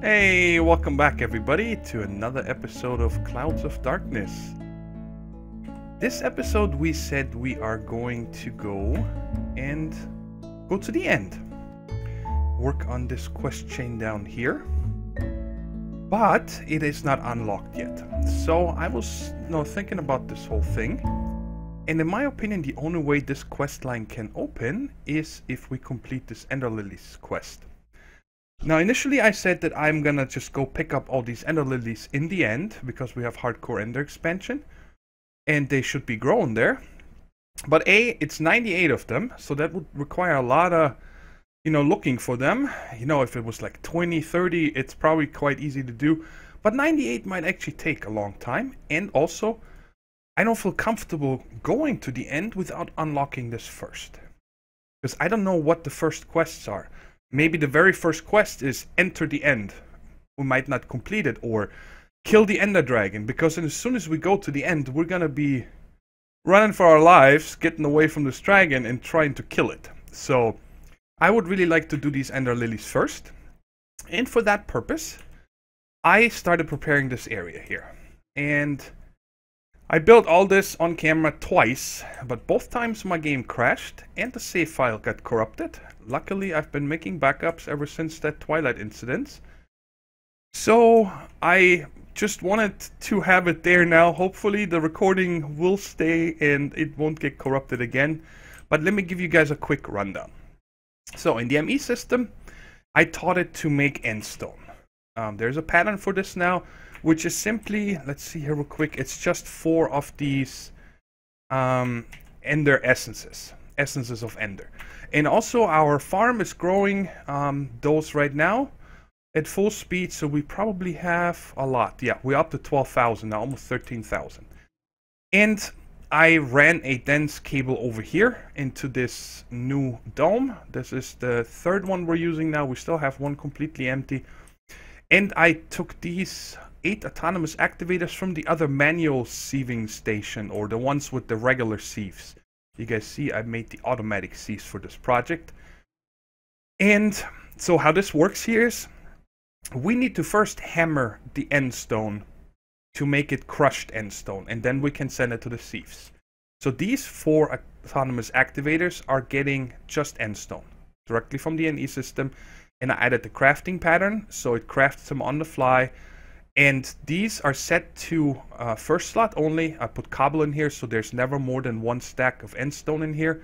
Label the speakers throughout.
Speaker 1: Hey, welcome back everybody to another episode of Clouds of Darkness. This episode we said we are going to go to the end. Work on this quest chain down here. But it is not unlocked yet. So I was thinking about this whole thing. And in my opinion, the only way this quest line can open is if we complete this Ender Lilies quest. Now, initially I said that I'm gonna just go pick up all these Ender Lilies in the end, because we have Hardcore Ender expansion, and they should be grown there. But it's 98 of them, so that would require a lot of, looking for them. If it was like 20, 30, it's probably quite easy to do. But 98 might actually take a long time, and also, I don't feel comfortable going to the end without unlocking this first. Because I don't know what the first quests are. Maybe the very first quest is enter the end. We might not complete it, or kill the Ender Dragon, because as soon as we go to the end, we're gonna be running for our lives, getting away from this dragon and trying to kill it. So I would really like to do these Ender Lilies first. And for that purpose, I started preparing this area here. And I built all this on camera twice, but both times my game crashed and the save file got corrupted. Luckily, I've been making backups ever since that Twilight incident. So I just wanted to have it there now. Hopefully the recording will stay and it won't get corrupted again. But let me give you guys a quick rundown. So in the ME system, I taught it to make endstone. There's a pattern for this now, which is simply, let's see here real quick, it's just 4 of these Ender essences of Ender. And also our farm is growing those right now at full speed, so we probably have a lot. Yeah, we're up to 12,000 now, almost 13,000. And I ran a dense cable over here into this new dome. This is the third one we're using now. We still have one completely empty. And I took these 8 autonomous activators from the other manual sieving station, or the ones with the regular sieves. You guys see I made the automatic sieves for this project. And so how this works here is we need to first hammer the endstone to make it crushed endstone, and then we can send it to the sieves. So these 4 autonomous activators are getting just endstone directly from the NE system, and I added the crafting pattern so it crafts them on the fly. And these are set to first slot only. I put cobble in here, so there's never more than 1 stack of endstone in here.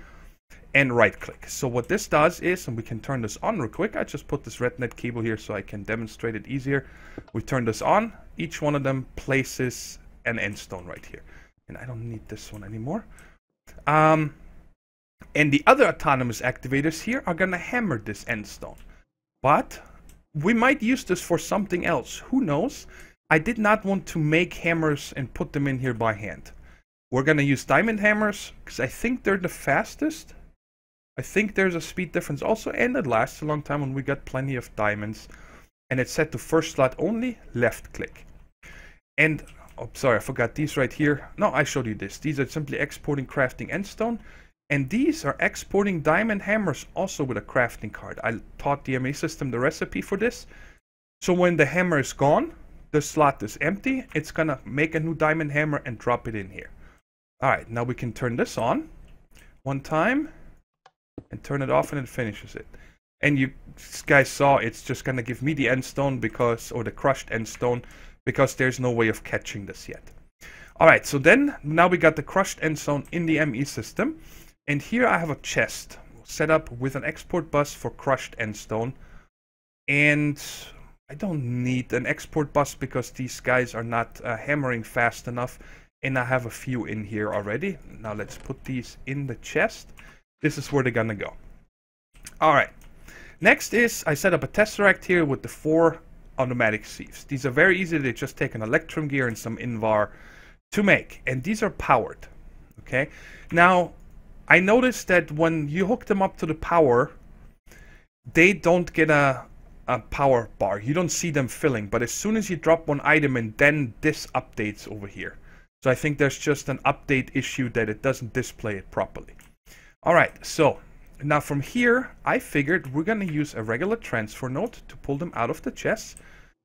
Speaker 1: And right click. So what this does is, and we can turn this on real quick. I just put this red net cable here so I can demonstrate it easier. We turn this on. Each one of them places an endstone right here. And I don't need this one anymore. And the other autonomous activators here are going to hammer this endstone. But we might use this for something else. Who knows? I did not want to make hammers and put them in here by hand. We're going to use diamond hammers because I think they're the fastest. I think there's a speed difference also, and it lasts a long time when we got plenty of diamonds. And it's set to first slot only, left click. And, oh, sorry, I forgot these right here. No, I showed you this. These are simply exporting crafting endstone. And these are exporting diamond hammers also with a crafting card. I taught the MA system the recipe for this. So when the hammer is gone, the slot is empty. It's going to make a new diamond hammer and drop it in here. Alright, now we can turn this on one time and turn it off, and it finishes it. And you guys saw it's just going to give me the endstone because, or the crushed endstone, because there's no way of catching this yet. Alright, so then now we got the crushed endstone in the ME system. And here I have a chest set up with an export bus for crushed endstone. And I don't need an export bus because these guys are not hammering fast enough. And I have a few in here already. Now let's put these in the chest. This is where they're gonna go. Alright. Next is I set up a tesseract here with the 4 automatic sieves. These are very easy. They just take an electrum gear and some invar to make. And these are powered. Okay. Now, I noticed that when you hook them up to the power, they don't get a power bar. You don't see them filling. But as soon as you drop one item in, then this updates over here. So I think there's just an update issue that it doesn't display it properly. Alright, so now from here, I figured we're going to use a regular transfer node to pull them out of the chest.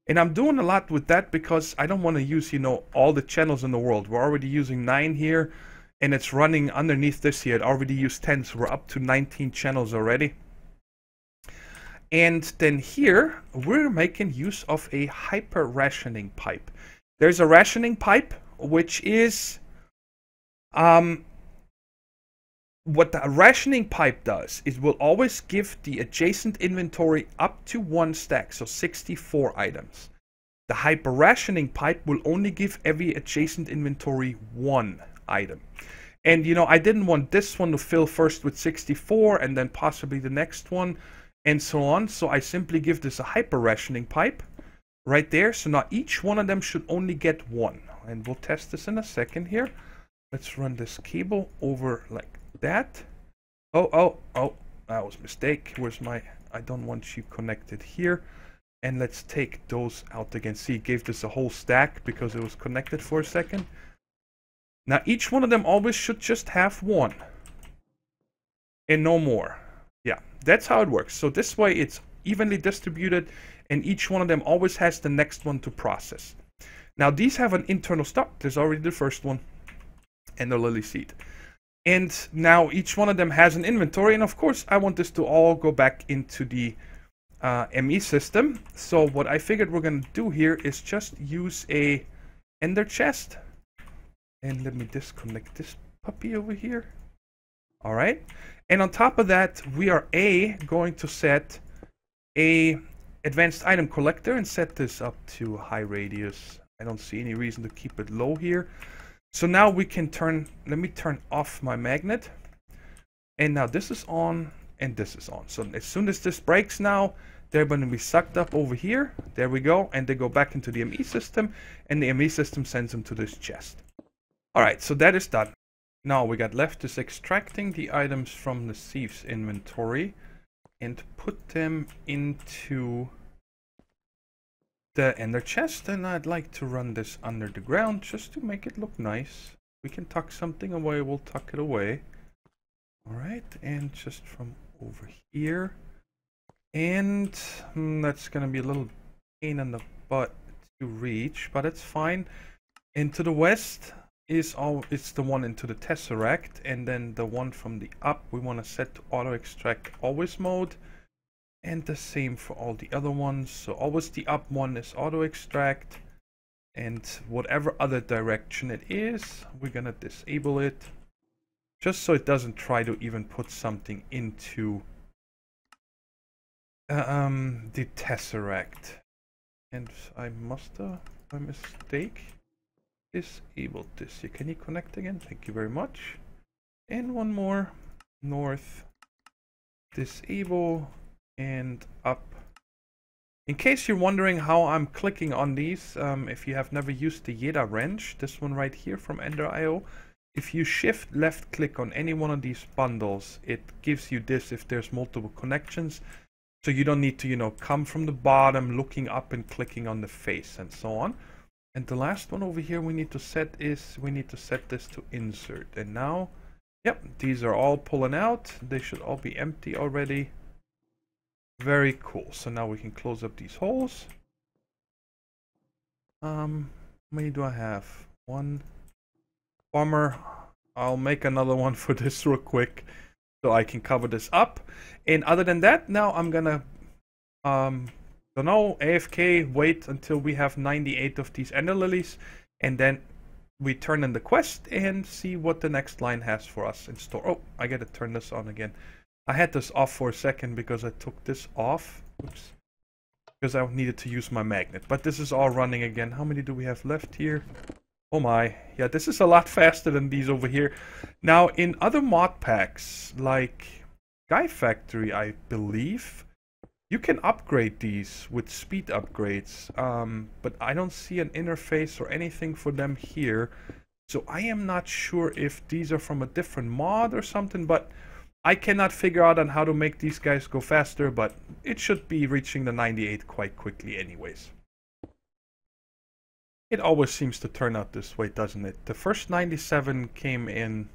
Speaker 1: And I'm doing a lot with that because I don't want to use, you know, all the channels in the world. We're already using 9 here, and it's running underneath this here. It already used 10, so we're up to 19 channels already. And then here, we're making use of a hyper rationing pipe. There's a rationing pipe, which is what the rationing pipe does is will always give the adjacent inventory up to 1 stack, so 64 items. The hyper rationing pipe will only give every adjacent inventory 1 item. And you know, I didn't want this one to fill first with 64 and then possibly the next one and so on, so I simply give this a hyper rationing pipe right there. So now each one of them should only get 1, and we'll test this in a second here. Let's run this cable over like that. Oh, that was a mistake. Where's my, I don't want you connected here. And let's take those out again. See, it gave this a whole stack because it was connected for a second. Now each one of them always should just have 1 and no more. Yeah, that's how it works. So this way it's evenly distributed and each one of them always has the next one to process. Now these have an internal stock. There's already the first one and the lily seed. And now each one of them has an inventory, and of course I want this to all go back into the ME system. So what I figured we're going to do here is just use a ender chest. And let me disconnect this puppy over here. Alright. And on top of that, we are going to set a advanced item collector and set this up to high radius. I don't see any reason to keep it low here. So now we can let me turn off my magnet. And now this is on and this is on. So as soon as this breaks now, they're going to be sucked up over here. There we go. And they go back into the ME system. And the ME system sends them to this chest. Alright, so that is done. Now we got left is extracting the items from the thief's inventory. And put them into the ender chest, and I'd like to run this under the ground just to make it look nice. We can tuck something away, we'll tuck it away. Alright, and just from over here. And that's gonna be a little pain in the butt to reach, but it's fine. And to the west is it's the one into the tesseract, and then the one from the up we want to set to auto extract always mode. And the same for all the other ones. So always the up one is auto extract. And whatever other direction it is, we're gonna disable it. Just so it doesn't try to even put something into the tesseract. And I must have, by mistake, disabled this. Can you connect again? Thank you very much. And one more. North. Disable. And up. In case you're wondering how I'm clicking on these, if you have never used the Yeda wrench, this one right here from Ender.io, if you shift left click on any one of these bundles, it gives you this if there's multiple connections. So you don't need to, you know, come from the bottom, looking up and clicking on the face and so on. And the last one over here we need to set is, we need to set this to insert. And now, yep, these are all pulling out. They should all be empty already. Very cool. So now we can close up these holes. How many do I have? 1. Bummer. I'll make another one for this real quick so I can cover this up. And other than that, now I'm gonna don't know, AFK, wait until we have 98 of these ender lilies, and then we turn in the quest and see what the next line has for us in store. Oh, I gotta turn this on again. I had this off for a second because I took this off. Oops. Because I needed to use my magnet. But this is all running again. How many do we have left here? Oh my. Yeah, this is a lot faster than these over here. Now, in other mod packs, like Guy Factory, I believe, you can upgrade these with speed upgrades. But I don't see an interface or anything for them here. So I am not sure if these are from a different mod or something, but I cannot figure out on how to make these guys go faster, but it should be reaching the 98 quite quickly anyways. It always seems to turn out this way, doesn't it? The first 97 came in,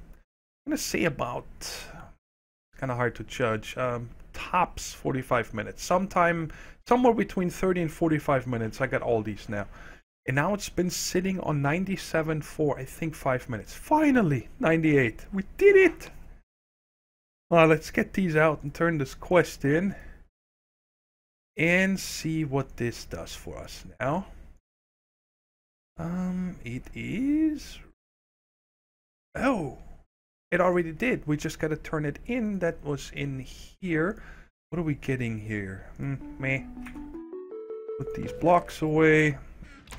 Speaker 1: I'm gonna say about, kind of hard to judge, tops 45 minutes. Somewhere between 30 and 45 minutes. I got all these now. And now it's been sitting on 97 for, I think, 5 minutes. Finally, 98. We did it! Well, let's get these out and turn this quest in. And see what this does for us now. It is... Oh! It already did. We just gotta turn it in. That was in here. What are we getting here? Meh. Put these blocks away.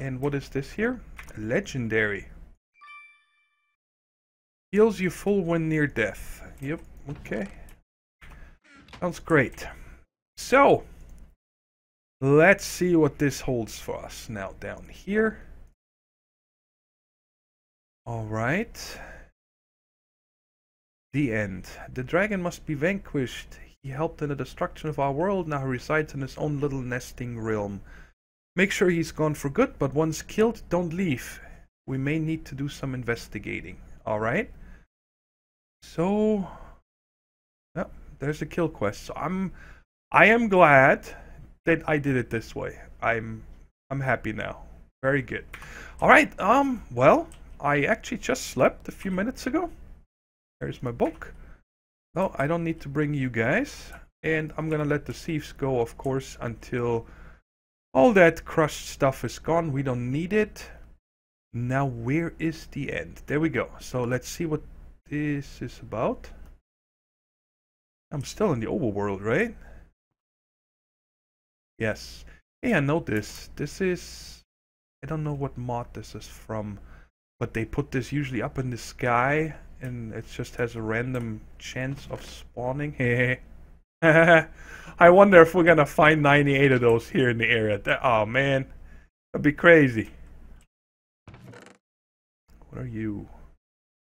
Speaker 1: And what is this here? Legendary. Heals you full when near death. Yep, okay. Sounds great. So, let's see what this holds for us now down here. Alright. The end. The dragon must be vanquished. He helped in the destruction of our world. Now he resides in his own little nesting realm. Make sure he's gone for good, but once killed, don't leave. We may need to do some investigating. Alright? So... yeah, there's a kill quest. So I am glad that I did it this way. I'm happy now. Very good. Alright, well, I actually just slept a few minutes ago. There's my book. No, I don't need to bring you guys. And I'm gonna let the thieves go, of course, until all that crushed stuff is gone. We don't need it. Now, where is the end? There we go. So let's see what this is about. I'm still in the overworld, right? Yes. Hey, I know this. This is... I don't know what mod this is from. But they put this usually up in the sky. And it just has a random chance of spawning. Hehe. I wonder if we're gonna find 98 of those here in the area. Oh man, that'd be crazy. What are you?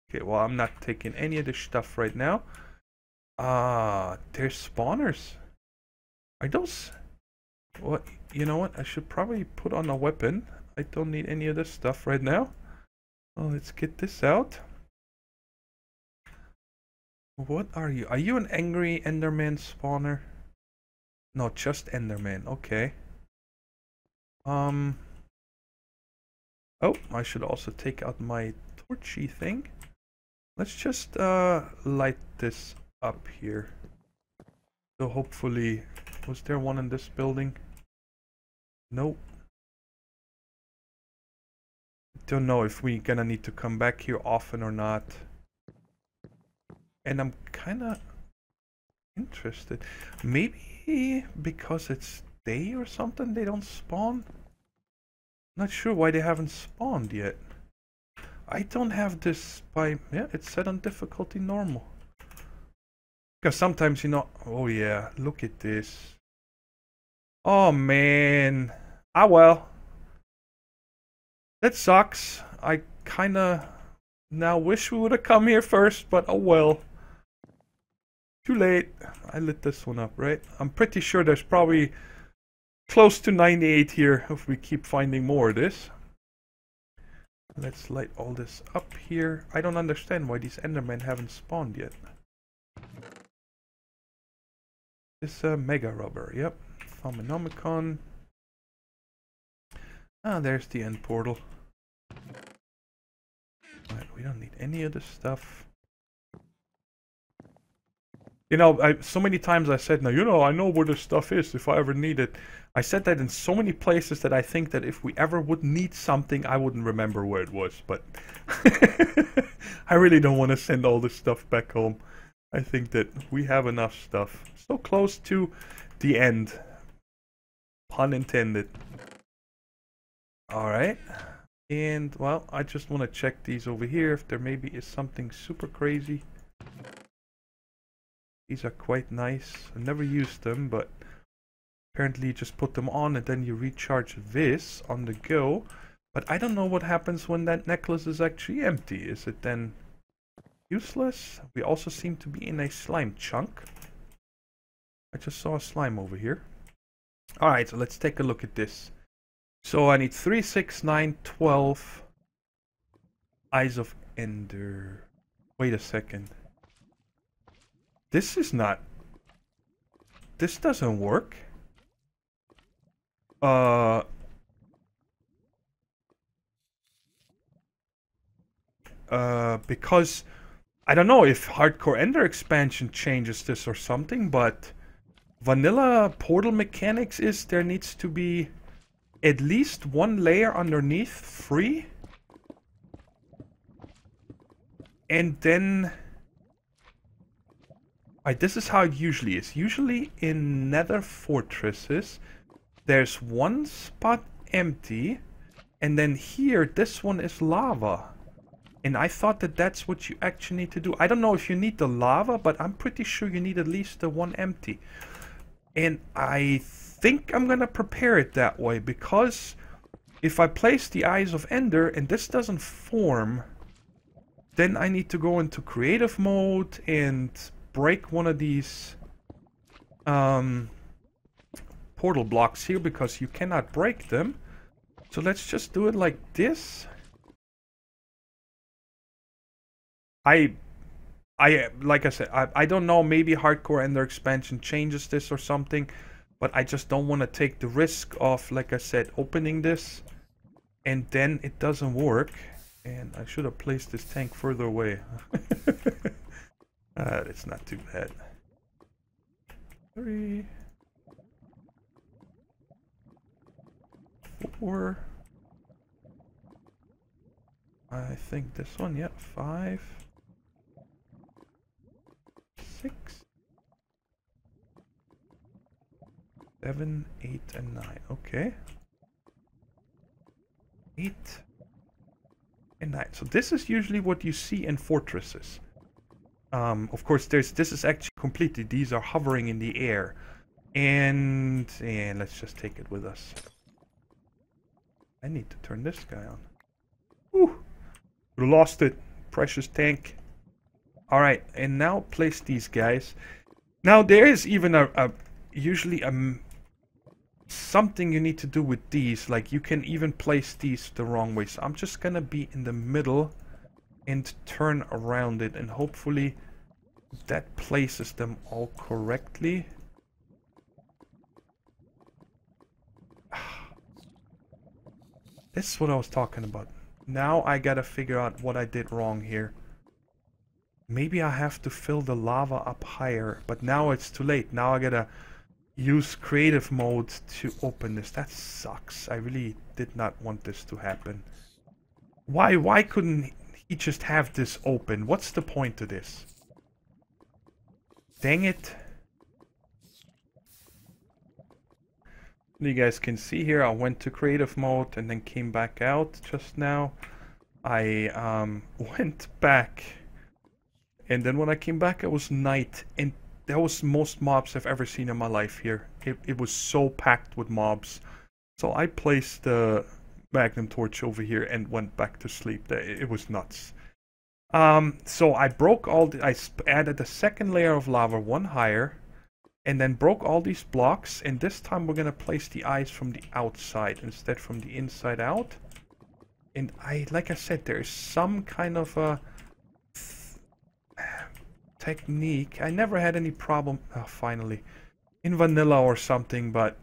Speaker 1: Okay, well, I'm not taking any of this stuff right now. There's spawners. Are those... what? You know what? I should probably put on a weapon. I don't need any of this stuff right now. Oh, let's get this out. What are you? Are you an angry Enderman spawner? No, just Enderman. Okay. Oh, I should also take out my torchy thing. Let's just light this up here. So hopefully... was there one in this building? Nope. Don't know if we're gonna need to come back here often or not. And I'm kinda interested. Maybe because it's day or something they don't spawn? Not sure why they haven't spawned yet. I don't have this by... yeah, it's set on difficulty normal. Because sometimes, you know... oh yeah, look at this. Oh man. Ah well. That sucks. I kinda now wish we would have come here first, but oh well. Too late. I lit this one up, right? I'm pretty sure there's probably close to 98 here if we keep finding more of this. Let's light all this up here. I don't understand why these Endermen haven't spawned yet. This Mega Rubber, yep. Phenomenomicon. Ah, there's the end portal. Right, we don't need any of this stuff. You know, so many times I said, now, you know, I know where this stuff is if I ever need it. I said that in so many places that I think that if we ever would need something, I wouldn't remember where it was. But I really don't want to send all this stuff back home. I think that we have enough stuff. So close to the end. Pun intended. Alright. And, well, I just want to check these over here if there maybe is something super crazy. These are quite nice. I've never used them, but apparently you just put them on and then you recharge this on the go. But I don't know what happens when that necklace is actually empty. Is it then useless? We also seem to be in a slime chunk. I just saw a slime over here. Alright, so let's take a look at this. So I need 3, 6, 9, 12 Eyes of Ender. Wait a second. This is not this doesn't work. Because I don't know if Hardcore Ender expansion changes this or something, but vanilla portal mechanics is there needs to be at least one layer underneath free. And then... Alright, this is how it usually is. Usually in nether fortresses, there's one spot empty, and then here, this one is lava. And I thought that that's what you actually need to do. I don't know if you need the lava, but I'm pretty sure you need at least the one empty. And I think I'm gonna prepare it that way, because if I place the Eyes of Ender and this doesn't form, then I need to go into creative mode and break one of these portal blocks here, because you cannot break them. So let's just do it like this. Like I said, I don't know, maybe Hardcore Ender expansion changes this or something, but I just don't want to take the risk of, like I said, opening this and then it doesn't work. And I should have placed this tank further away. It's not too bad. 3, 4. I think this one, yeah, 5, 6, 7, 8, and 9. Okay. 8 and 9. So this is usually what you see in fortresses. Of course, this is actually completely, these are hovering in the air. And let's just take it with us. I need to turn this guy on. Whew. We lost it. Precious tank. Alright, and now place these guys. Now there is even usually something you need to do with these. Like you can even place these the wrong way. So I'm just gonna be in the middle and turn around it, and hopefully that places them all correctly. This is what I was talking about. Now I gotta figure out what I did wrong here. Maybe I have to fill the lava up higher, but now it's too late. Now I gotta use creative mode to open this. That sucks. I really did not want this to happen. Why couldn't he just have this open? What's the point to this? Dang it. You guys can see here, I went to creative mode and then came back out just now. I went back, and then when I came back it was night, and that was the most mobs I've ever seen in my life here. It was so packed with mobs. So I placed the magnum torch over here and went back to sleep. It was nuts. So I broke I added a second layer of lava, one higher, and then broke all these blocks, and this time we're gonna place the eyes from the outside instead from the inside out. And like I said, there is some kind of a technique. I never had any problem, finally, in vanilla or something, but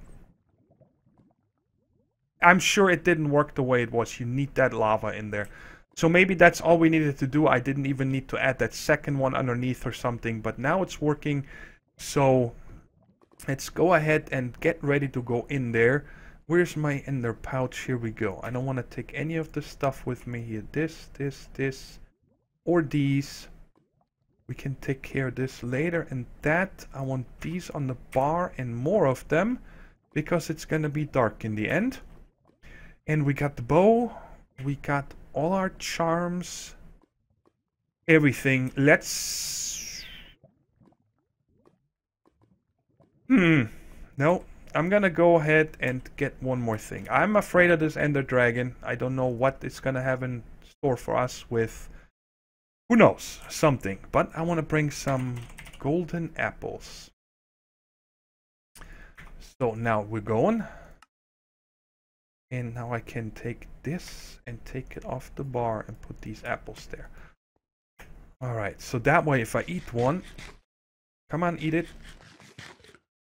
Speaker 1: I'm sure it didn't work the way it was. You need that lava in there. So maybe that's all we needed to do. I didn't even need to add that second one underneath or something, but now it's working. So let's go ahead and get ready to go in there. Where's my ender pouch? Here we go. I don't want to take any of the stuff with me here. This, or these. We can take care of this later. And that, I want these on the bar and more of them, because it's going to be dark in the end. And we got the bow. We got all our charms. Everything. Let's... No. I'm gonna go ahead and get one more thing. I'm afraid of this ender dragon. I don't know what it's gonna have in store for us with... Who knows? Something. But I want to bring some golden apples. So now we're going. And now I can take this and take it off the bar and put these apples there. Alright, so that way if I eat one... Come on, eat it.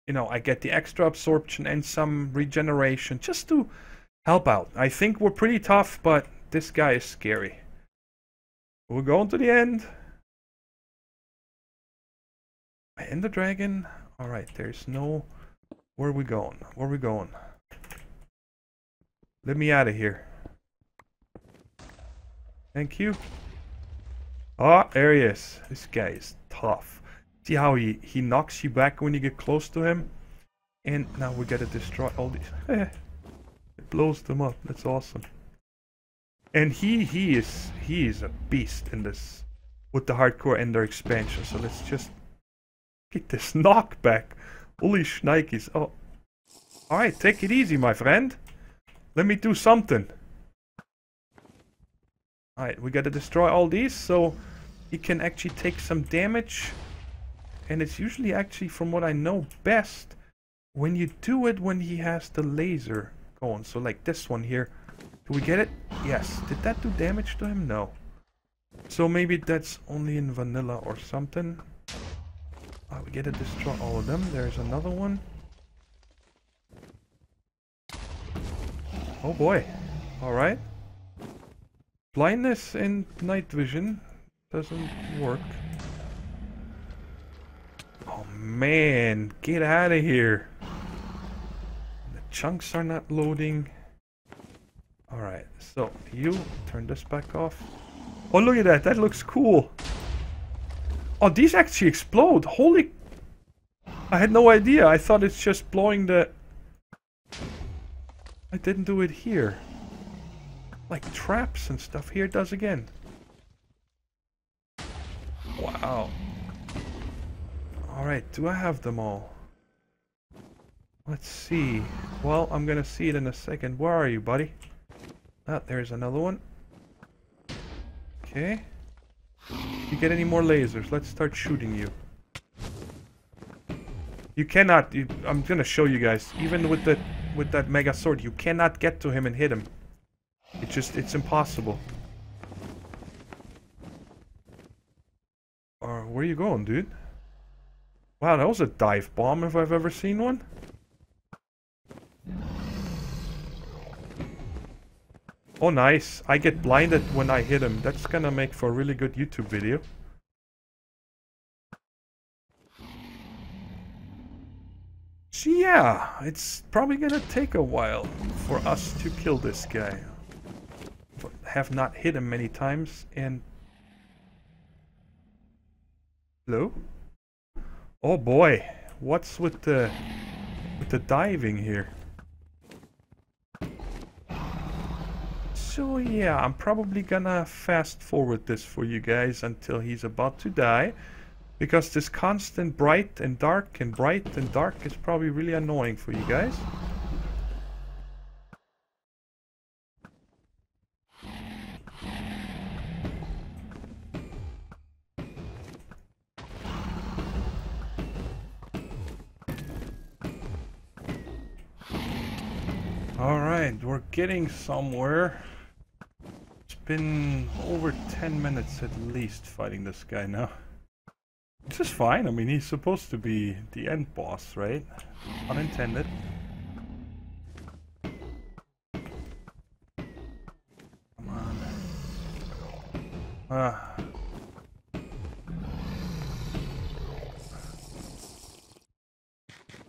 Speaker 1: you know, I get the extra absorption and some regeneration just to help out. I think we're pretty tough, but this guy is scary. We're going to the end. Ender Dragon. Alright, there's no... Where are we going? Where are we going? Let me out of here. Thank you. Oh, there he is. This guy is tough. See how he knocks you back when you get close to him? And now we gotta destroy all these. It blows them up. That's awesome. And he is a beast in this with the hardcore Ender expansion. So let's just get this knockback. Holy shnikes. Oh. Alright, take it easy, my friend. Let me do something. Alright, we gotta destroy all these so he can actually take some damage. And it's usually actually, from what I know, best when you do it when he has the laser going. So like this one here. Do we get it? Yes. Did that do damage to him? No. So maybe that's only in vanilla or something. Oh, we gotta destroy all of them. There's another one. Oh boy. Alright. Blindness and night vision doesn't work. Oh man, get out of here. The chunks are not loading. Alright, so you turn this back off. Oh, look at that. That looks cool. Oh, these actually explode. Holy... I had no idea. I thought it's just blowing the... I didn't do it here. Like traps and stuff. Here it does again. Wow. Alright, do I have them all? Let's see. Well, I'm gonna see it in a second. Where are you, buddy? Ah, there's another one. Okay. You get any more lasers? Let's start shooting you. You cannot... I'm gonna show you guys. Even with that mega sword, you cannot get to him and hit him. It's impossible. Where are you going, dude? Wow, that was a dive bomb if I've ever seen one. Oh, nice. I get blinded when I hit him. That's gonna make for a really good YouTube video. So yeah, it's probably gonna take a while for us to kill this guy. Have not hit him many times, and... Hello? Oh boy, what's with the diving here? So yeah, I'm probably gonna fast forward this for you guys until he's about to die. Because this constant bright and dark and bright and dark is probably really annoying for you guys. Alright, we're getting somewhere. It's been over 10 minutes at least fighting this guy now. Which is fine. I mean, he's supposed to be the end boss, right? Unintended. Come on.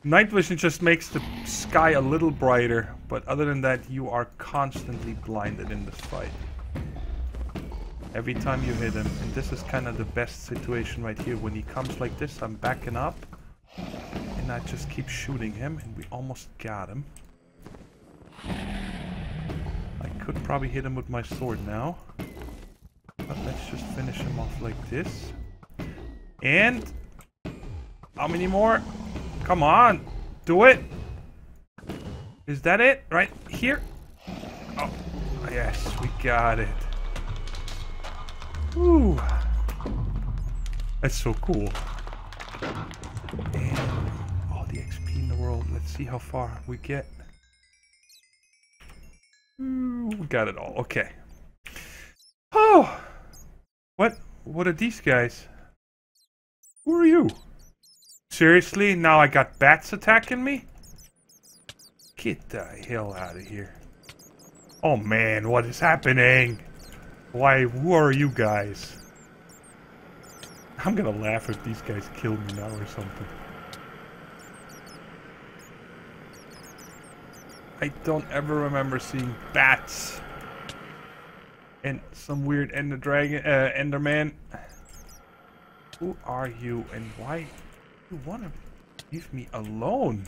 Speaker 1: Night vision just makes the sky a little brighter, but other than that, you are constantly blinded in this fight. Every time you hit him, and this is kind of the best situation right here. When he comes like this, I'm backing up, and I just keep shooting him, and we almost got him. I could probably hit him with my sword now, but let's just finish him off like this. And how many more? Come on, do it. Is that it? Right here? Oh, yes, we got it. Ooh, that's so cool. And all the XP in the world. Let's see how far we get. Ooh, we got it all. Okay. Oh, what are these guys? Who are you? Seriously? Now I got bats attacking me? Get the hell out of here. Oh man, what is happening? Why, who are you guys? I'm gonna laugh if these guys kill me now or something. I don't ever remember seeing bats. And some weird Enderman. Who are you and why you wanna leave me alone?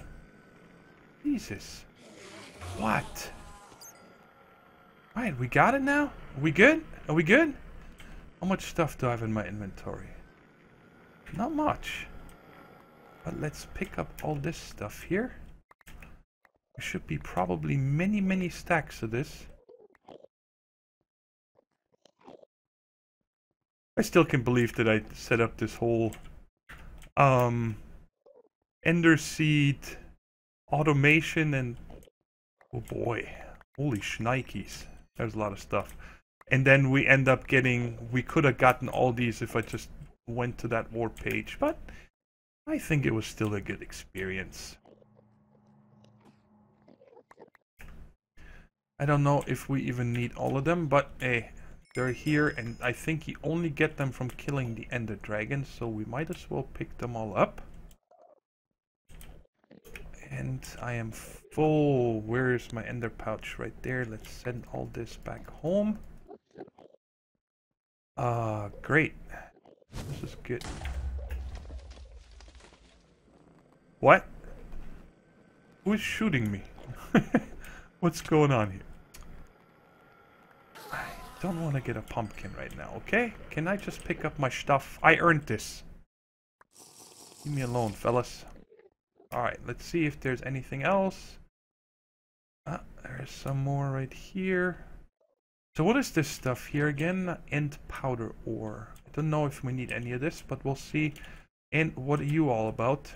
Speaker 1: Jesus. What? Alright, we got it now? Are we good? Are we good? How much stuff do I have in my inventory? Not much. But let's pick up all this stuff here. There should be probably many, many stacks of this. I still can't believe that I set up this whole Ender Seed automation and oh boy, holy shnikes. There's a lot of stuff. And then we end up getting, we could have gotten all these if I just went to that war page, but I think it was still a good experience. I don't know if we even need all of them, but hey, they're here, and I think you only get them from killing the Ender Dragon, so we might as well pick them all up. And I am full. Where is my Ender pouch? Right there. Let's send all this back home. Great. This is good. What? Who is shooting me? What's going on here? I don't want to get a pumpkin right now, okay? Can I just pick up my stuff? I earned this. Leave me alone, fellas. Alright, let's see if there's anything else. There's some more right here. So what is this stuff here again? End powder ore. I don't know if we need any of this, but we'll see. And what are you all about?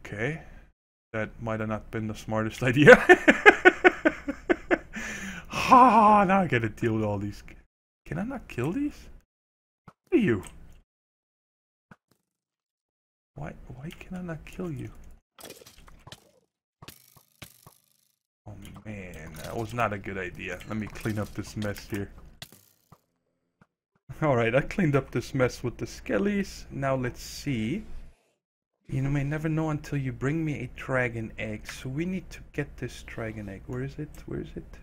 Speaker 1: Okay. That might have not been the smartest idea. Ha! Now I gotta deal with all these. Can I not kill these? Who are you? Why can I not kill you? Oh man, that was not a good idea. Let me clean up this mess here. Alright, I cleaned up this mess with the skellies. Now let's see. You may never know until you bring me a dragon egg. So we need to get this dragon egg. Where is it? Where is it?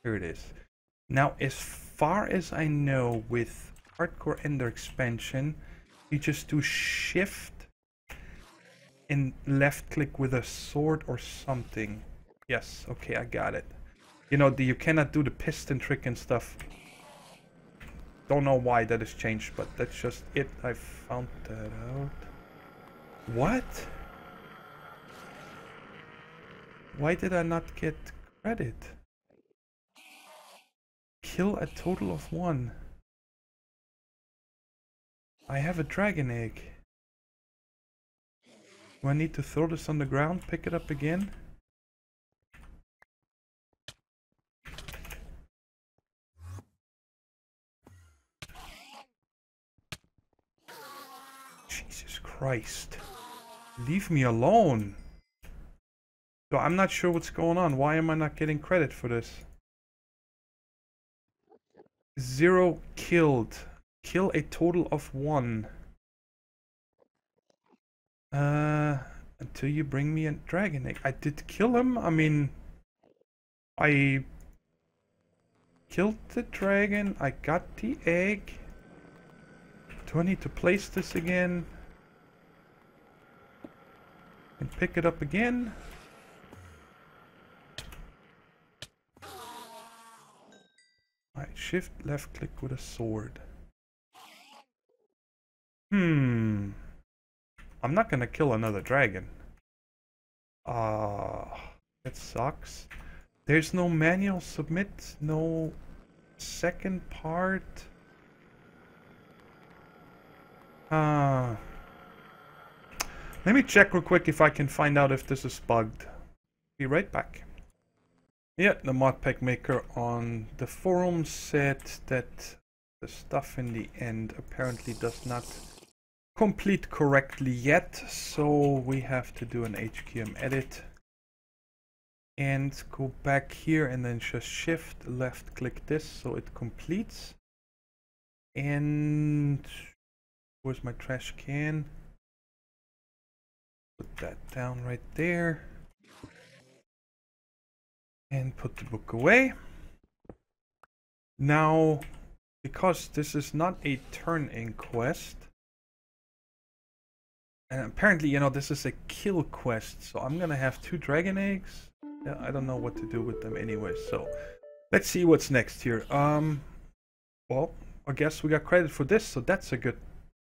Speaker 1: Here it is. Now, as far as I know, with Hardcore Ender expansion, you just do shift and left click with a sword or something. Yes, okay, I got it. You know, you cannot do the piston trick and stuff. Don't know why that has changed, but that's just it. I found that out. What? Why did I not get credit? Kill a total of 1. I have a dragon egg. Do I need to throw this on the ground, pick it up again? Jesus Christ. Leave me alone. So I'm not sure what's going on. Why am I not getting credit for this? 0 killed. Kill a total of 1. Until you bring me a dragon egg. I did kill him. I mean, I killed the dragon. I got the egg. Do I need to place this again? And pick it up again? Alright, shift left click with a sword. I'm not gonna kill another dragon. That sucks. There's no manual submit, no second part. Let me check real quick if I can find out if this is bugged. Be right back. Yeah, the mod pack maker on the forum said that the stuff in the end apparently does not complete correctly yet, so we have to do an HQM edit and go back here and then just shift left click this so it completes. And where's my trash can? Put that down right there and put the book away. Now, because this is not a turn-in quest, and apparently, you know, this is a kill quest, so I'm gonna have 2 dragon eggs. Yeah, I don't know what to do with them anyway, so let's see what's next here. Well, I guess we got credit for this, so that's a good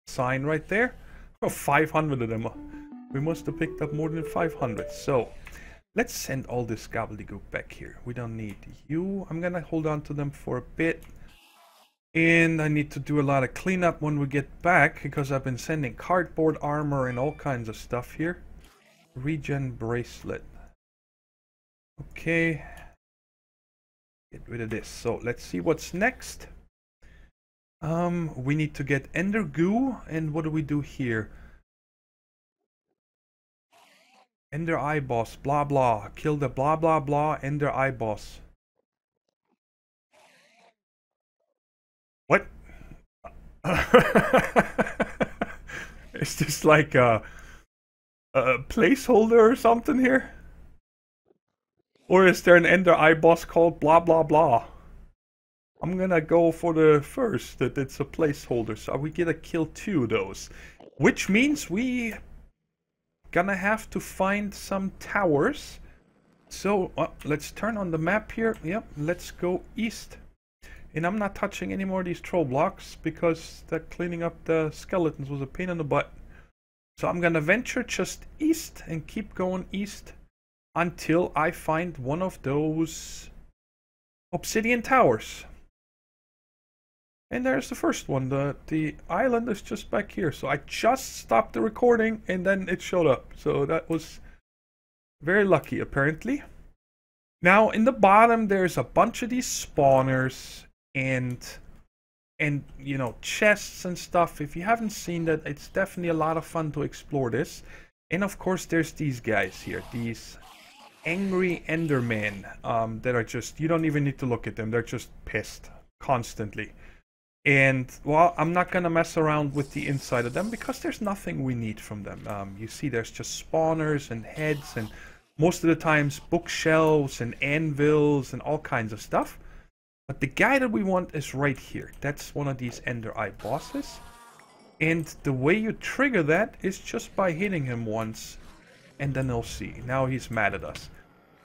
Speaker 1: sign right there. Oh, 500 of them. We must have picked up more than 500, so let's send all this gobbledygook back here. We don't need you. I'm gonna hold on to them for a bit. And I need to do a lot of cleanup when we get back, because I've been sending cardboard armor and all kinds of stuff here. Regen bracelet. Okay. Get rid of this. So let's see what's next. We need to get Ender Goo, and what do we do here? Ender Eye Boss, blah blah. Kill the blah blah blah Ender Eye Boss. What? Is this like a placeholder or something here? Or is there an Ender Eye Boss called blah blah blah? I'm gonna go for the first, that it's a placeholder, so we get to kill 2 of those. Which means we gonna have to find some towers. So let's turn on the map here. Yep, let's go east. And I'm not touching any more of these troll blocks because that cleaning up the skeletons was a pain in the butt. So I'm gonna venture just east and keep going east until I find one of those obsidian towers. And there's the first one. The island is just back here. So I just stopped the recording and then it showed up. So that was very lucky, apparently. Now in the bottom there's a bunch of these spawners and you know, chests and stuff. If you haven't seen that, it's definitely a lot of fun to explore this. And of course there's these guys here, these angry endermen that are just, you don't even need to look at them, they're just pissed constantly. And well, I'm not gonna mess around with the inside of them because there's nothing we need from them. You see there's just spawners and heads and most of the times bookshelves and anvils and all kinds of stuff. But the guy that we want is right here. That's one of these Ender Eye bosses. And the way you trigger that is just by hitting him once. And then he'll see. Now he's mad at us.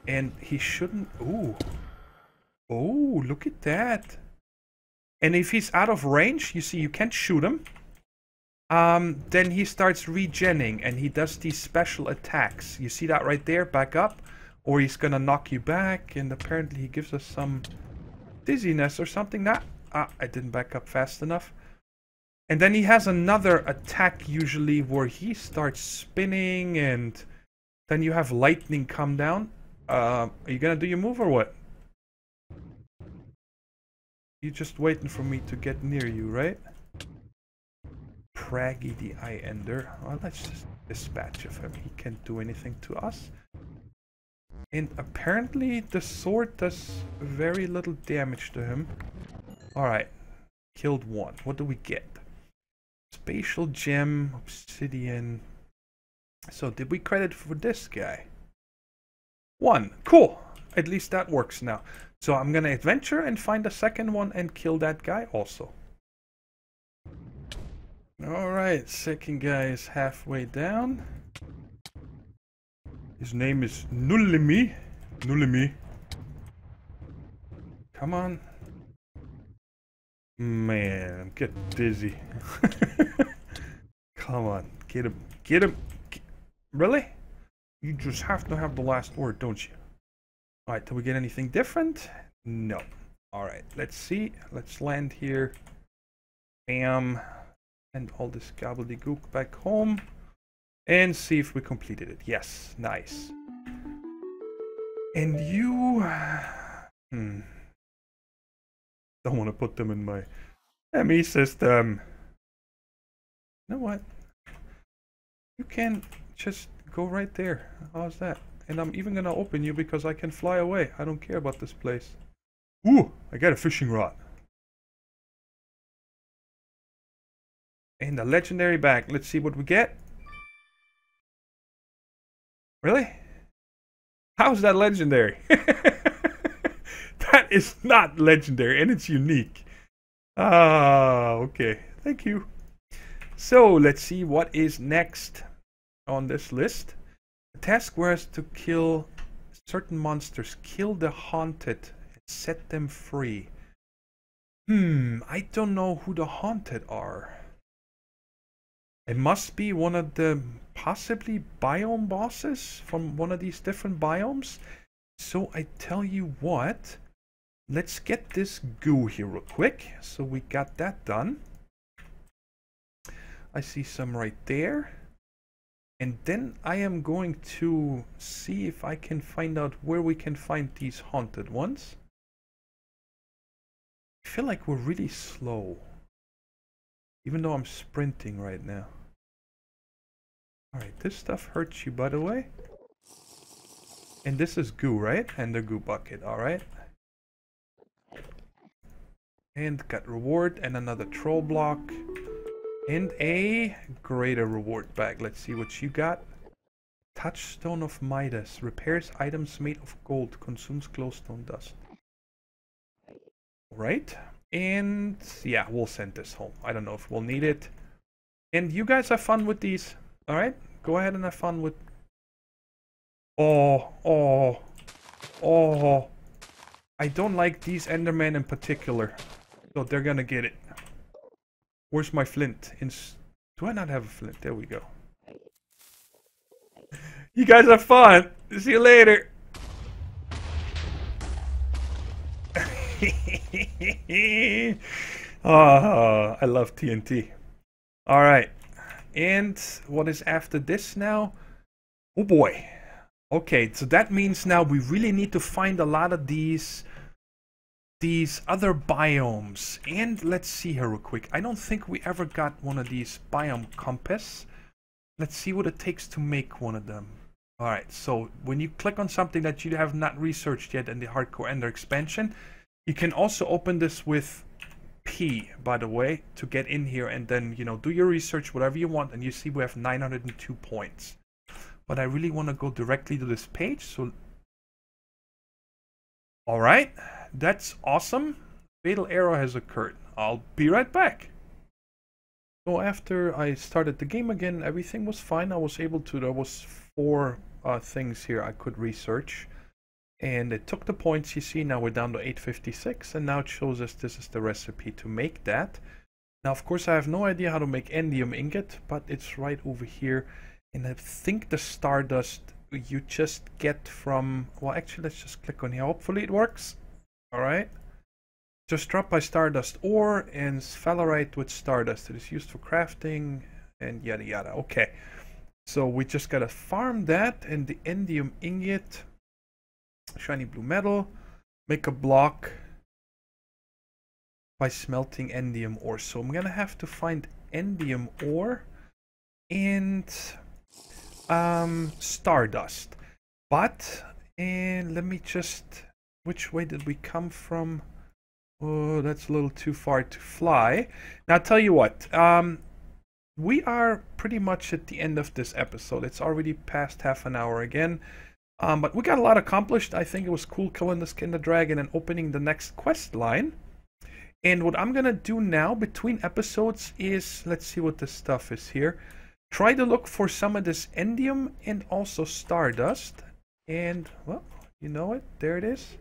Speaker 1: And he shouldn't... Ooh. Oh, look at that. And if he's out of range, you see you can't shoot him. Then he starts regenning and he does these special attacks. You see that right there? Back up. Or he's gonna knock you back. And apparently he gives us some dizziness or something. I didn't back up fast enough. And then he has another attack usually where he starts spinning and then you have lightning come down. Are you gonna do your move or what? You're just waiting for me to get near you, right? Praggy the Eye Ender. Well, let's just dispatch of him. He can't do anything to us. And apparently the sword does very little damage to him. Alright. Killed one. What do we get? Spatial gem, obsidian. So did we credit for this guy? 1. Cool. At least that works now. So I'm gonna adventure and find a second one and kill that guy also. Alright, second guy is halfway down. His name is Nullimi. Nullimi. Come on. Man, I'm getting dizzy. Come on, get him. Get him. Really? You just have to have the last word, don't you? Alright, do we get anything different? No. Alright, let's see. Let's land here. Bam. And all this gobbledygook back home. And see if we completed it. Yes, nice. And you Hmm. Don't want to put them in my ME system. You know what? You can just go right there. How's that? And I'm even gonna open you because I can fly away. I don't care about this place. Ooh, I got a fishing rod. And a legendary bag. Let's see what we get. Really? How's that legendary? That is not legendary and it's unique. Ah, okay. Thank you. So let's see what is next on this list. The task was to kill certain monsters. Kill the haunted and set them free. I don't know who the haunted are. It must be one of the possibly biome bosses from one of these different biomes. So I tell you what, let's get this goo here real quick. So we got that done. I see some right there. And then I am going to see if I can find out where we can find these haunted ones. I feel like we're really slow. Even though I'm sprinting right now. Alright, this stuff hurts you, by the way. And this is goo, right? And the goo bucket, alright. And got reward and another troll block. And a greater reward bag. Let's see what you got. Touchstone of Midas. Repairs items made of gold. Consumes glowstone dust. Alright. And yeah, we'll send this home. I don't know if we'll need it. And you guys have fun with these. Alright? Go ahead and have fun with... Oh. I don't like these Endermen in particular. So they're gonna get it. Where's my flint? Do I not have a flint? There we go. You guys have fun. See you later. Oh, I love TNT. Alright. And what is after this now? Oh boy. Okay, so that means now we really need to find a lot of these other biomes. And let's see here real quick. I don't think we ever got one of these biome compass. Let's see what it takes to make one of them. Alright, so when you click on something that you have not researched yet in the Hardcore Ender expansion, you can also open this with P, by the way, to get in here and then, you know, do your research, whatever you want, and you see we have 902 points. But I really want to go directly to this page, so... Alright, that's awesome. Fatal error has occurred. I'll be right back. So after I started the game again, everything was fine. I was able to, there was 4 things here I could research. And it took the points, you see, now we're down to 856, and now it shows us this is the recipe to make that. Now, of course, I have no idea how to make endium ingot, but it's right over here. And I think the stardust you just get from, well, actually, let's just click on here. Hopefully it works. All right. Just drop by stardust ore and sphalerite with stardust. It is used for crafting and yada yada. Okay. So we just gotta farm that and the endium ingot. Shiny blue metal. Make a block by smelting endium ore. So I'm gonna have to find endium ore and stardust. But let me just, which way did we come from? Oh, that's a little too far to fly. Now I'll tell you what, we are pretty much at the end of this episode. It's already past half an hour again. But we got a lot accomplished. I think it was cool killing the Ender Dragon and opening the next quest line. And what I'm gonna do now between episodes is, let's see what this stuff is here. Try to look for some of this endium and also stardust. And, well, you know it, there it is.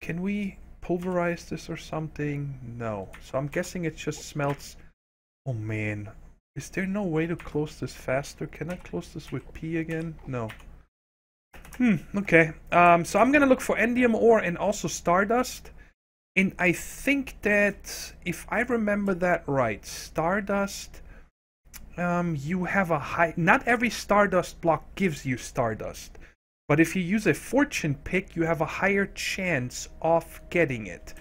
Speaker 1: Can we pulverize this or something? No. So I'm guessing it just smelts. Oh man, is there no way to close this faster? Can I close this with P again? No. Okay. So I'm gonna look for endium ore and also stardust. And I think that, if I remember that right, stardust, you have a high... Not every stardust block gives you stardust. But if you use a fortune pick, you have a higher chance of getting it.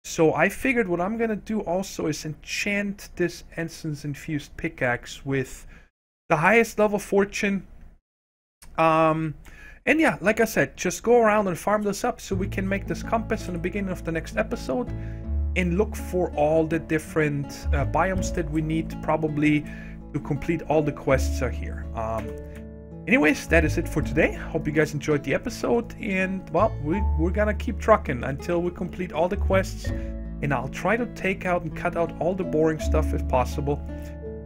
Speaker 1: So I figured what I'm gonna do also is enchant this essence infused pickaxe with the highest level fortune. And yeah, like I said, just go around and farm this up so we can make this compass in the beginning of the next episode and look for all the different biomes that we need probably to complete all the quests are here. Anyways, that is it for today. Hope you guys enjoyed the episode, and well, we're gonna keep trucking until we complete all the quests, and I'll try to take out and cut out all the boring stuff if possible.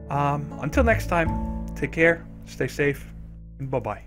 Speaker 1: Until next time, take care, stay safe, and bye-bye.